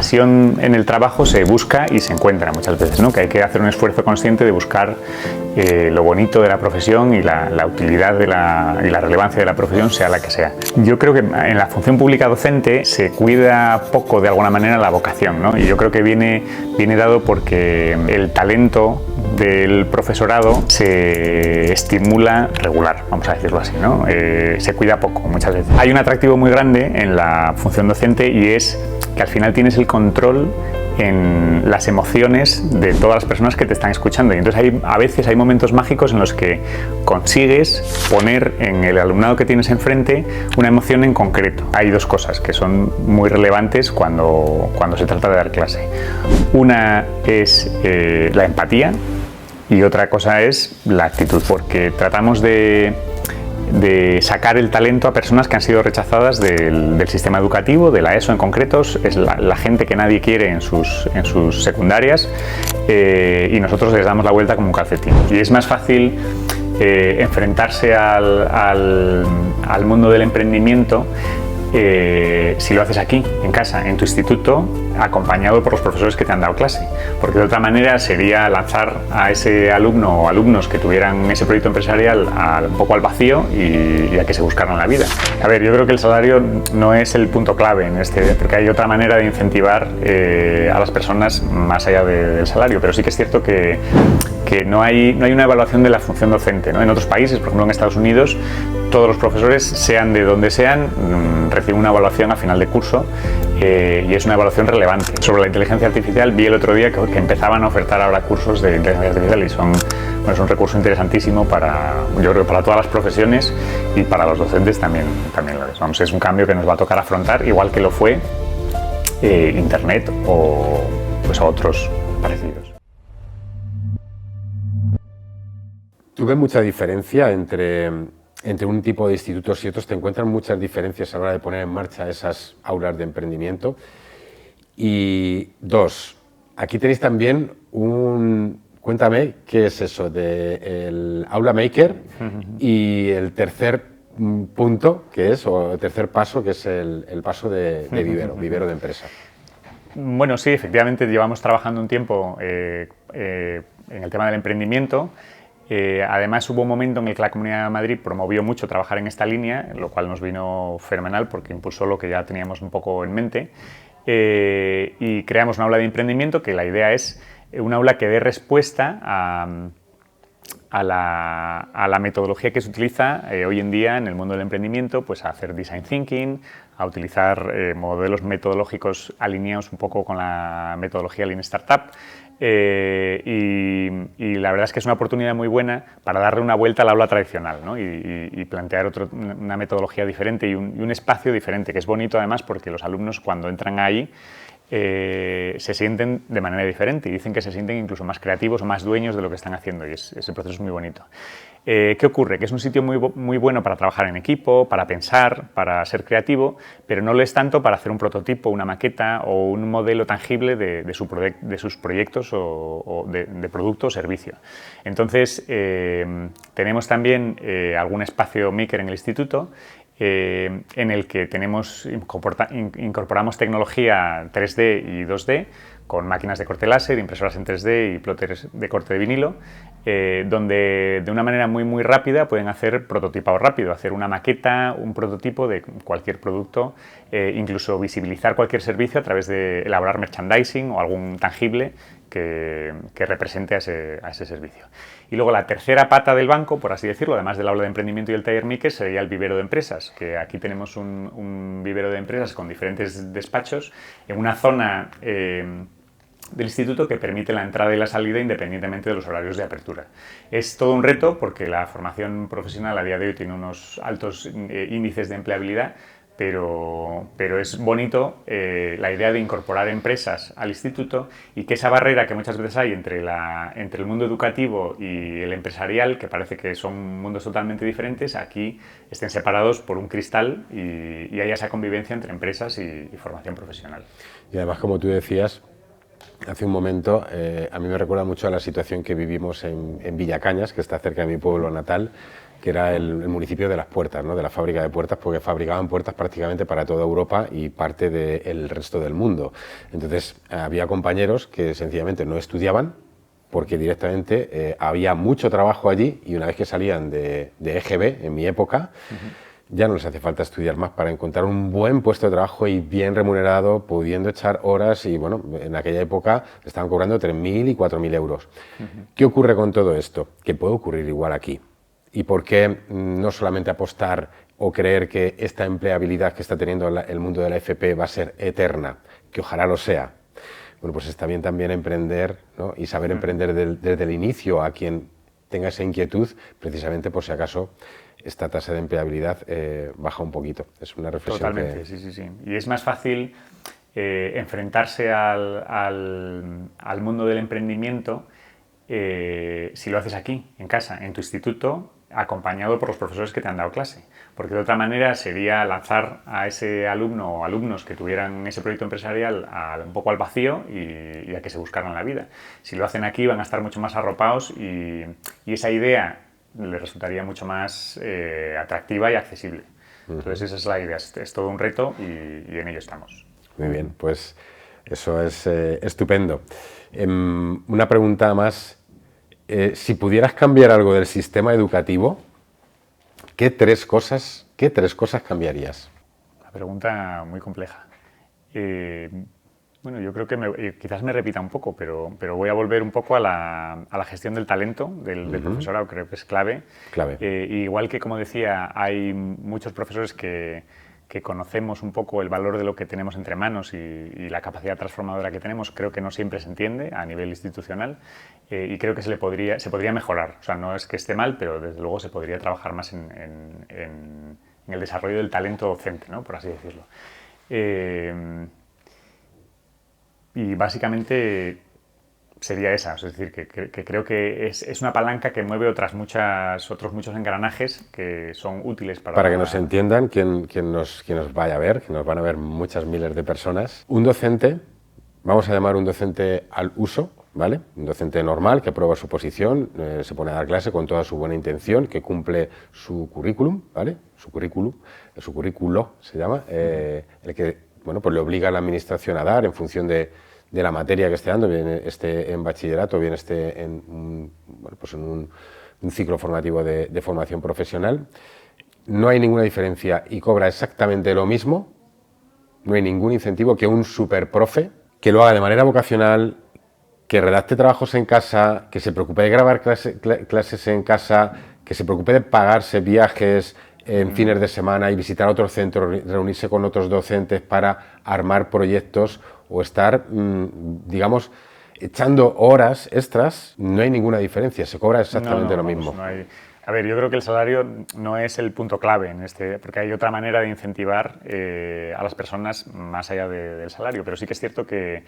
pasión en el trabajo se busca y se encuentra muchas veces, ¿no? Que hay que hacer un esfuerzo consciente de buscar lo bonito de la profesión y la utilidad y la relevancia de la profesión, sea la que sea. Yo creo que en la función pública docente se cuida poco de alguna manera la vocación, ¿no? Y yo creo que viene dado porque el talento del profesorado se estimula regular, vamos a decirlo así, ¿no? Se cuida poco muchas veces. Hay un atractivo muy grande en la función docente y es que al final tienes el control en las emociones de todas las personas que te están escuchando, y entonces a veces hay momentos mágicos en los que consigues poner en el alumnado que tienes enfrente una emoción en concreto. Hay dos cosas que son muy relevantes cuando se trata de dar clase. Una es la empatía y otra cosa es la actitud, porque tratamos de sacar el talento a personas que han sido rechazadas del sistema educativo, de la ESO en concreto. Es la gente que nadie quiere en sus secundarias, y nosotros les damos la vuelta como un calcetín. Y es más fácil enfrentarse al mundo del emprendimiento si lo haces aquí, en casa, en tu instituto, acompañado por los profesores que te han dado clase, porque de otra manera sería lanzar a ese alumno o alumnos que tuvieran ese proyecto empresarial un poco al vacío y a que se buscaran la vida. A ver, yo creo que el salario no es el punto clave en porque hay otra manera de incentivar a las personas más allá del salario, pero sí que es cierto que no hay una evaluación de la función docente, ¿no? En otros países, por ejemplo en Estados Unidos, todos los profesores, sean de donde sean, reciben una evaluación a final de curso, y es una evaluación relevante. Sobre la inteligencia artificial, vi el otro día que empezaban a ofertar ahora cursos de inteligencia artificial y es un recurso interesantísimo yo creo que para todas las profesiones, y para los docentes también lo es. Vamos, es un cambio que nos va a tocar afrontar, igual que lo fue Internet o otros parecidos. ¿Tuve mucha diferencia entre un tipo de institutos y otros? ¿Te encuentran muchas diferencias a la hora de poner en marcha esas aulas de emprendimiento? Y dos, aquí tenéis también cuéntame, ¿qué es eso del Aula Maker? Y el tercer punto, o el tercer paso, que es el paso de vivero de empresa. Bueno, sí, efectivamente llevamos trabajando un tiempo en el tema del emprendimiento. Además hubo un momento en el que la Comunidad de Madrid promovió mucho trabajar en esta línea, lo cual nos vino fenomenal porque impulsó lo que ya teníamos un poco en mente, y creamos una aula de emprendimiento que la idea es un aula que dé respuesta a la metodología que se utiliza hoy en día en el mundo del emprendimiento, pues a hacer design thinking, a utilizar modelos metodológicos alineados un poco con la metodología Lean Startup. Y la verdad es que es una oportunidad muy buena para darle una vuelta al aula tradicional, ¿no? y plantear una metodología diferente y un espacio diferente, que es bonito además porque los alumnos cuando entran ahí se sienten de manera diferente y dicen que se sienten incluso más creativos o más dueños de lo que están haciendo, y ese proceso es muy bonito. ¿Qué ocurre? Que es un sitio muy bueno para trabajar en equipo, para pensar, para ser creativo, pero no lo es tanto para hacer un prototipo, una maqueta o un modelo tangible de sus proyectos o de producto o servicio. Entonces, tenemos también algún espacio maker en el instituto, en el que incorporamos tecnología 3D y 2D con máquinas de corte láser, impresoras en 3D y plotters de corte de vinilo, donde de una manera muy rápida pueden hacer prototipado rápido, hacer una maqueta, un prototipo de cualquier producto, incluso visibilizar cualquier servicio a través de elaborar merchandising o algún tangible que represente a ese servicio. Y luego la tercera pata del banco, por así decirlo, además del aula de emprendimiento y el taller maker, sería el vivero de empresas, que aquí tenemos un vivero de empresas con diferentes despachos en una zona del instituto que permite la entrada y la salida independientemente de los horarios de apertura. Es todo un reto porque la formación profesional a día de hoy tiene unos altos índices de empleabilidad, pero es bonito la idea de incorporar empresas al instituto y que esa barrera que muchas veces hay entre el mundo educativo y el empresarial, que parece que son mundos totalmente diferentes, aquí estén separados por un cristal y haya esa convivencia entre empresas y formación profesional. Y además, como tú decías hace un momento, a mí me recuerda mucho a la situación que vivimos en Villacañas, que está cerca de mi pueblo natal, que era el municipio de Las Puertas, ¿no? De la fábrica de puertas, porque fabricaban puertas prácticamente para toda Europa y parte del resto del mundo. Entonces había compañeros que sencillamente no estudiaban porque directamente había mucho trabajo allí y una vez que salían de EGB, en mi época, ya no les hace falta estudiar más para encontrar un buen puesto de trabajo y bien remunerado, pudiendo echar horas y bueno, en aquella época estaban cobrando 3.000 y 4.000 euros. ¿Qué ocurre con todo esto? Que puede ocurrir igual aquí. ¿Y por qué no solamente apostar o creer que esta empleabilidad que está teniendo el mundo de la FP va a ser eterna? Que ojalá lo sea. Bueno, pues está bien también emprender, ¿no? Y saber emprender desde el inicio a quien tenga esa inquietud, precisamente por si acaso esta tasa de empleabilidad baja un poquito. Es una reflexión. Totalmente, sí. Y es más fácil enfrentarse al mundo del emprendimiento si lo haces aquí, en casa, en tu instituto, acompañado por los profesores que te han dado clase. Porque de otra manera sería lanzar a ese alumno o alumnos que tuvieran ese proyecto empresarial un poco al vacío y a que se buscaran la vida. Si lo hacen aquí van a estar mucho más arropados y esa idea les resultaría mucho más atractiva y accesible. Entonces esa es la idea, es todo un reto y en ello estamos. Muy bien, pues eso es estupendo. Una pregunta más. Si pudieras cambiar algo del sistema educativo, ¿qué tres cosas cambiarías? Una pregunta muy compleja. Bueno, yo creo que quizás me repita un poco, pero voy a volver un poco a la gestión del talento del profesorado, creo que es clave. Igual que, como decía, hay muchos profesores que conocemos un poco el valor de lo que tenemos entre manos y la capacidad transformadora que tenemos, creo que no siempre se entiende a nivel institucional y creo que se podría mejorar. O sea, no es que esté mal, pero desde luego se podría trabajar más en el desarrollo del talento docente, ¿no? Por así decirlo. Y básicamente sería esa, es decir, que creo que es una palanca que mueve otros muchos engranajes que son útiles para que nos entiendan, quien nos vaya a ver, que nos van a ver muchas miles de personas. Un docente, vamos a llamar un docente al uso, ¿vale? Un docente normal que aprueba su posición, se pone a dar clase con toda su buena intención, que cumple su currículum, ¿vale? Su currículo se llama, el que, bueno, pues le obliga a la administración a dar en función de la materia que esté dando, bien esté en bachillerato, bien esté en un ciclo formativo de formación profesional. No hay ninguna diferencia y cobra exactamente lo mismo, no hay ningún incentivo que un superprofe que lo haga de manera vocacional, que redacte trabajos en casa, que se preocupe de grabar clases en casa, que se preocupe de pagarse viajes en fines de semana y visitar otros centros, reunirse con otros docentes para armar proyectos o estar, digamos, echando horas extras. No hay ninguna diferencia, se cobra exactamente lo mismo. No hay. A ver, yo creo que el salario no es el punto clave en porque hay otra manera de incentivar a las personas más allá del salario, pero sí que es cierto que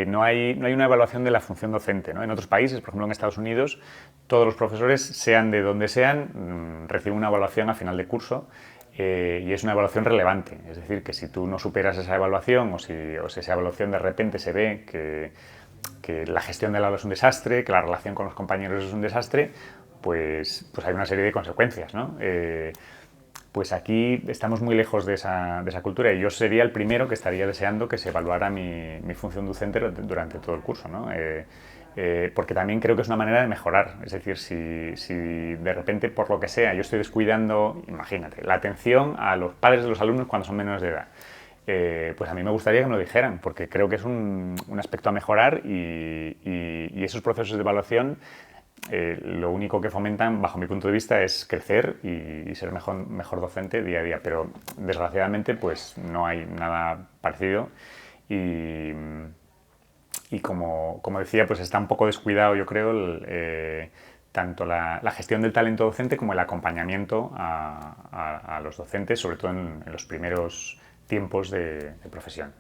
no hay una evaluación de la función docente, ¿no? En otros países, por ejemplo en Estados Unidos, todos los profesores, sean de donde sean, reciben una evaluación a final de curso y es una evaluación relevante. Es decir, que si tú no superas esa evaluación o si esa evaluación de repente se ve que la gestión del aula es un desastre, que la relación con los compañeros es un desastre, pues hay una serie de consecuencias, ¿no? Pues aquí estamos muy lejos de esa cultura y yo sería el primero que estaría deseando que se evaluara mi función docente durante todo el curso, ¿no? Porque también creo que es una manera de mejorar. Es decir, si de repente, por lo que sea, yo estoy descuidando, imagínate, la atención a los padres de los alumnos cuando son menores de edad, pues a mí me gustaría que me lo dijeran, porque creo que es un aspecto a mejorar y esos procesos de evaluación lo único que fomentan, bajo mi punto de vista, es crecer y ser mejor docente día a día, pero desgraciadamente pues no hay nada parecido y como decía, pues está un poco descuidado, yo creo, tanto la gestión del talento docente como el acompañamiento a los docentes, sobre todo en los primeros tiempos de profesión.